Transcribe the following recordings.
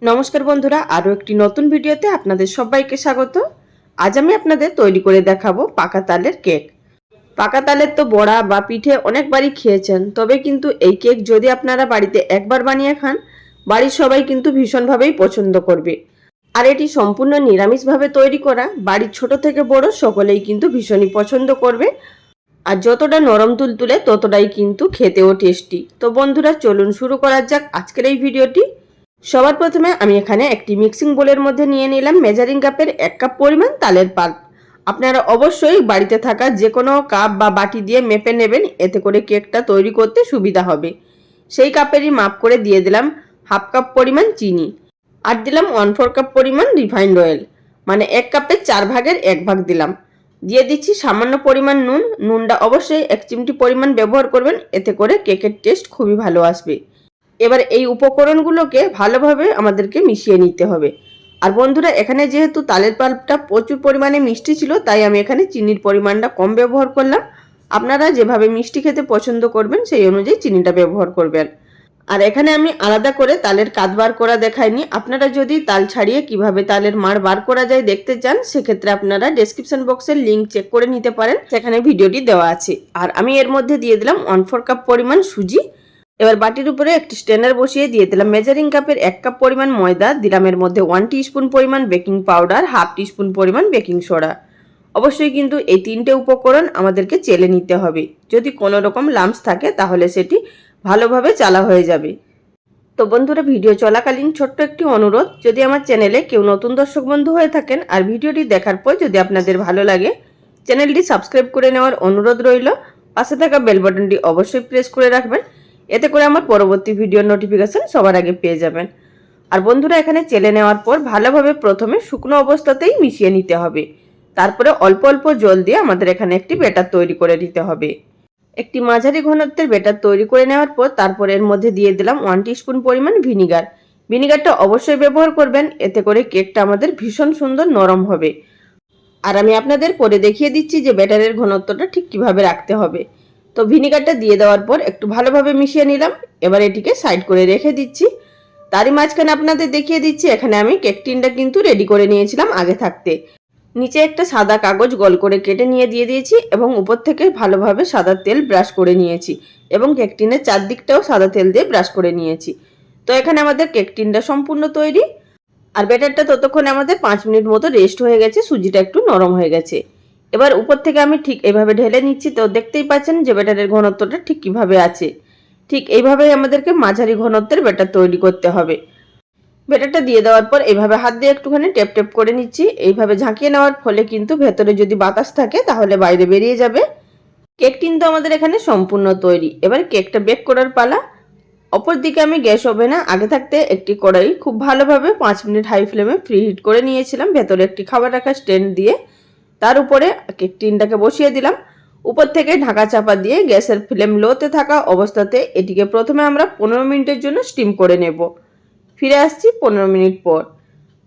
নমস্কার বন্ধুরা, আরও একটি নতুন ভিডিওতে আপনাদের সবাইকে স্বাগত। আজ আমি আপনাদের তৈরি করে দেখাবো পাকা তালের কেক। পাকা তালের তো বড়া বা পিঠে অনেকবারই খেয়েছেন, তবে কিন্তু এই কেক যদি আপনারা বাড়িতে একবার বানিয়ে খান, বাড়ির সবাই কিন্তু ভীষণভাবেই পছন্দ করবে। আর এটি সম্পূর্ণ নিরামিষভাবে তৈরি করা, বাড়ির ছোট থেকে বড় সকলেই কিন্তু ভীষণই পছন্দ করবে। আর যতটা নরম তুলতুলে ততটাই কিন্তু খেতেও টেস্টি। তো বন্ধুরা, চলুন শুরু করা যাক আজকের এই ভিডিওটি। সবার প্রথমে আমি এখানে একটি মিক্সিং বোলের মধ্যে নিয়ে নিলাম মেজারিং কাপের 1 কাপ পরিমাণ তালের পাল্প। আপনারা অবশ্যই বাড়িতে থাকা যে কোনো কাপ বা বাটি দিয়ে মেপে নেবেন, এতে করে কেকটা তৈরি করতে সুবিধা হবে। সেই কাপেরই মাপ করে দিয়ে দিলাম হাফ কাপ পরিমাণ চিনি, আর দিলাম 1/4 কাপ পরিমাণ রিফাইন্ড অয়েল, মানে 1 কাপের 4 ভাগের 1 ভাগ দিলাম। দিয়ে দিচ্ছি সামান্য পরিমাণ নুন। নুনটা অবশ্যই 1 চিমটি পরিমাণ ব্যবহার করবেন, এতে করে কেকের টেস্ট খুবই ভালো আসবে। এবার এই উপকরণগুলোকে ভালোভাবে আমাদেরকে মিশিয়ে নিতে হবে। আর বন্ধুরা, এখানে যেহেতু তালের পাল্পটা প্রচুর পরিমাণে মিষ্টি ছিল, তাই আমি এখানে চিনির পরিমাণটা কম ব্যবহার করলাম। আপনারা যেভাবে মিষ্টি খেতে পছন্দ করবেন সেই অনুযায়ী চিনিটা ব্যবহার করবেন। আর এখানে আমি আলাদা করে তালের কাত বার করা দেখাইনি। আপনারা যদি তাল ছাড়িয়ে কিভাবে তালের মাড় বার করা যায় দেখতে চান, সেক্ষেত্রে আপনারা ডেসক্রিপশন বক্সের লিঙ্ক চেক করে নিতে পারেন, সেখানে ভিডিওটি দেওয়া আছে। আর আমি এর মধ্যে দিয়ে দিলাম 1/4 কাপ পরিমাণ সুজি। এবার বাটির উপরে একটি স্ট্রেনার বসিয়ে দিয়ে দিলাম মেজারিং কাপের 1 কাপ পরিমাণ ময়দা। দিলাম এর মধ্যে 1 টিস্পুন পরিমাণ বেকিং পাউডার, হাফ টিস্পুন পরিমাণ বেকিং সোডা। অবশ্যই কিন্তু এই তিনটে উপকরণ আমাদেরকে চেলে নিতে হবে। যদি কোনো রকম লাম্পস থাকে তাহলে সেটি ভালোভাবে চালা হয়ে যাবে। তো বন্ধুরা, ভিডিও চলাকালীন ছোট্ট একটি অনুরোধ, যদি আমার চ্যানেলে কেউ নতুন দর্শক বন্ধু হয়ে থাকেন আর ভিডিওটি দেখার পর যদি আপনাদের ভালো লাগে, চ্যানেলটি সাবস্ক্রাইব করে নেওয়ার অনুরোধ রইল। পাশে থাকা বেল বাটনটি অবশ্যই প্রেস করে রাখবেন, এতে করে আমার পরবর্তী ভিডিওর নোটিফিকেশন সবার আগে পেয়ে যাবেন। আর বন্ধুরা, এখানে চেলে নেওয়ার পর ভালোভাবে প্রথমে শুকনো অবস্থাতেই মিশিয়ে নিতে হবে। তারপরে অল্প অল্প জল দিয়ে আমাদের এখানে একটি ব্যাটার তৈরি করে নিতে হবে। একটি মাঝারি ঘনত্বের ব্যাটার তৈরি করে নেওয়ার পর তারপর এর মধ্যে দিয়ে দিলাম 1 টিস্পুন পরিমাণ ভিনিগার। ভিনিগারটা অবশ্যই ব্যবহার করবেন, এতে করে কেকটা আমাদের ভীষণ সুন্দর নরম হবে। আর আমি আপনাদের পরে দেখিয়ে দিচ্ছি যে ব্যাটারের ঘনত্বটা ঠিক কিভাবে রাখতে হবে। তো ভিনিগারটা দিয়ে দেওয়ার পর একটু ভালোভাবে মিশিয়ে নিলাম। এবার এটিকে সাইড করে রেখে দিচ্ছি। তারই মাঝখানে আপনাদের দেখিয়ে দিচ্ছি, এখানে আমি কেক টিনটা কিন্তু রেডি করে নিয়েছিলাম আগে থাকতে। নিচে একটা সাদা কাগজ গোল করে কেটে নিয়ে দিয়ে দিয়েছি এবং উপর থেকে ভালোভাবে সাদা তেল ব্রাশ করে নিয়েছি এবং কেক টিনের চারদিকটাও সাদা তেল দিয়ে ব্রাশ করে নিয়েছি। তো এখানে আমাদের কেক টিনটা সম্পূর্ণ তৈরি। আর ব্যাটারটা ততক্ষণে আমাদের 5 মিনিট মতো রেস্ট হয়ে গেছে, সুজিটা একটু নরম হয়ে গেছে। এবার উপর থেকে আমি ঠিক এভাবে ঢেলে নিচ্ছি। তো দেখতেই পাচ্ছেন যে ব্যাটারের ঘনত্বটা ঠিক কিভাবে আছে। ঠিক এইভাবেই আমাদেরকে মাঝারি ঘনত্বের ব্যাটার তৈরি করতে হবে। ব্যাটারটা দিয়ে দেওয়ার পর এইভাবে হাত দিয়ে একটুখানি টেপ টেপ করে নিচ্ছি। এইভাবে ঝাঁকিয়ে নেওয়ার ফলে কিন্তু ভেতরে যদি বাতাস থাকে তাহলে বাইরে বেরিয়ে যাবে। কেক কিন্তু আমাদের এখানে সম্পূর্ণ তৈরি। এবার কেকটা বেক করার পালা। অপরদিকে আমি গ্যাস ওভেনে আগে থাকতে একটি কড়াই খুব ভালোভাবে 5 মিনিট হাই ফ্লেমে প্রিহিট করে নিয়েছিলাম, ভেতরে একটি খাবার রাখার স্ট্যান্ড দিয়ে। তার উপরে কেক টিনটাকে বসিয়ে দিলাম। উপর থেকে ঢাকা চাপা দিয়ে গ্যাসের ফ্লেম লোতে থাকা অবস্থাতে এটিকে প্রথমে আমরা 15 মিনিটের জন্য স্টিম করে নেব। ফিরে আসছি 15 মিনিট পর।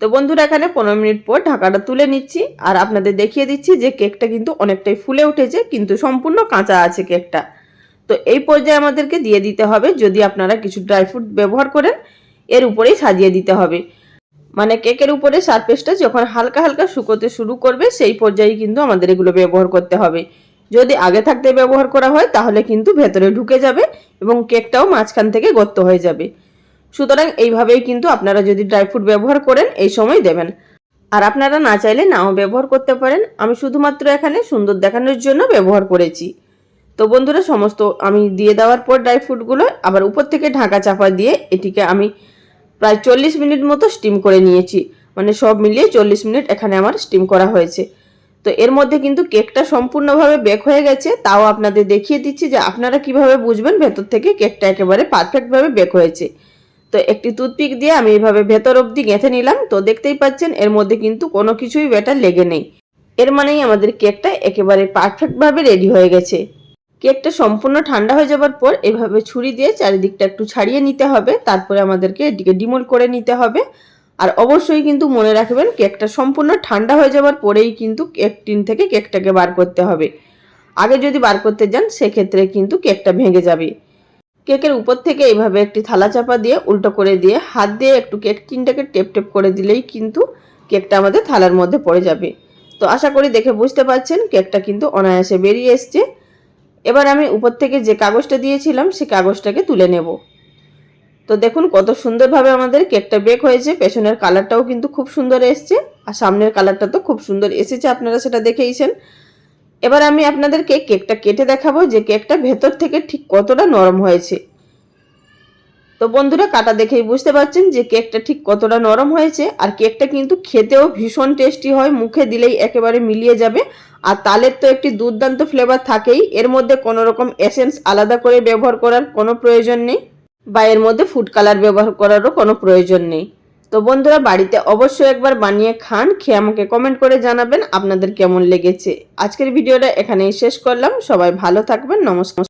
তো বন্ধুরা, এখানে 15 মিনিট পর ঢাকাটা তুলে নিচ্ছি আর আপনাদের দেখিয়ে দিচ্ছি যে কেকটা কিন্তু অনেকটাই ফুলে উঠেছে, কিন্তু সম্পূর্ণ কাঁচা আছে কেকটা। তো এই পর্যায়ে আমাদেরকে দিয়ে দিতে হবে, যদি আপনারা কিছু ড্রাই ফ্রুট ব্যবহার করেন এর উপরেই সাজিয়ে দিতে হবে। মানে কেকের উপরে সারফেসটা যখন হালকা হালকা শুকোতে শুরু করবে সেই পর্যায়ে কিন্তু আমাদের এগুলো ব্যবহার করতে হবে। যদি আগে থাকতে ব্যবহার করা হয় তাহলে কিন্তু ভেতরে ঢুকে যাবে এবং কেকটাও মাঝখান থেকে গর্ত হয়ে যাবে। সুতরাং এইভাবেই কিন্তু আপনারা যদি ড্রাই ফ্রুট ব্যবহার করেন এই সময় দেবেন। আর আপনারা না চাইলে নাও ব্যবহার করতে পারেন, আমি শুধুমাত্র এখানে সুন্দর দেখানোর জন্য ব্যবহার করেছি। তো বন্ধুরা, সমস্ত আমি দিয়ে দেওয়ার পর ড্রাই ফ্রুটগুলো আবার উপর থেকে ঢাকা চাপা দিয়ে এটিকে আমি প্রায় 40 মিনিট মতো স্টিম করে নিয়েছি। মানে সব মিলিয়ে 40 মিনিট এখানে আমার স্টিম করা হয়েছে। তো এর মধ্যে কিন্তু কেকটা সম্পূর্ণভাবে বেক হয়ে গেছে। তাও আপনাদের দেখিয়ে দিচ্ছি যে আপনারা কিভাবে বুঝবেন ভেতর থেকে কেকটা একেবারে পারফেক্টভাবে বেক হয়েছে। তো একটি টুথপিক দিয়ে আমি এইভাবে ভেতর অবধি গেঁথে নিলাম। তো দেখতেই পাচ্ছেন এর মধ্যে কিন্তু কোনো কিছুই ব্যাটার লেগে নেই। এর মানেই আমাদের কেকটা একেবারে পারফেক্টভাবে রেডি হয়ে গেছে। কেকটা সম্পূর্ণ ঠান্ডা হয়ে যাবার পর এভাবে ছুরি দিয়ে চারিদিকটা একটু ছাড়িয়ে নিতে হবে। তারপরে আমাদেরকে এটিকে ডিমোল্ড করে নিতে হবে। আর অবশ্যই কিন্তু মনে রাখবেন কেকটা সম্পূর্ণ ঠান্ডা হয়ে যাবার পরেই কিন্তু কেক টিন থেকে কেকটাকে বার করতে হবে। আগে যদি বার করতে যান সেক্ষেত্রে কিন্তু কেকটা ভেঙে যাবে। কেকের উপর থেকে এইভাবে একটি থালা চাপা দিয়ে উল্টো করে দিয়ে হাত দিয়ে একটু কেক টিনটাকে টেপ টেপ করে দিলেই কিন্তু কেকটা আমাদের থালার মধ্যে পড়ে যাবে। তো আশা করি দেখে বুঝতে পারছেন কেকটা কিন্তু অনায়াসে বেরিয়ে এসছে। এবার আমি উপর থেকে যে কাগজটা দিয়েছিলাম সেই কাগজটাকে তুলে নেব। তো দেখুন কত সুন্দরভাবে আমাদের কেকটা বেক হয়েছে, পেছনের কালারটাও কিন্তু খুব সুন্দর এসছে আর সামনের কালারটা তো খুব সুন্দর এসেছে, আপনারা সেটা দেখেইছেন। এবার আমি আপনাদেরকে কেকটা কেটে দেখাবো যে কেকটা ভেতর থেকে ঠিক কতটা নরম হয়েছে। তো বন্ধুরা কাটা দেখেই বুঝতে পারছেন যে কেকটা ঠিক কতটা নরম হয়েছে। আর কেকটা কিন্তু খেতেও ভীষণ টেস্টি হয়, মুখে দিলেই একেবারে মিলিয়ে যাবে। আর তালের তো একটি দুর্দান্ত ফ্লেভার থাকেই, এর মধ্যে কোনো রকম এসেন্স আলাদা করে ব্যবহার করার কোনো প্রয়োজন নেই বা এর মধ্যে ফুড কালার ব্যবহার করারও কোনো প্রয়োজন নেই। তো বন্ধুরা বাড়িতে অবশ্যই একবার বানিয়ে খান, খেয়ে আমাকে কমেন্ট করে জানাবেন আপনাদের কেমন লেগেছে। আজকের ভিডিওটা এখানেই শেষ করলাম, সবাই ভালো থাকবেন, নমস্কার।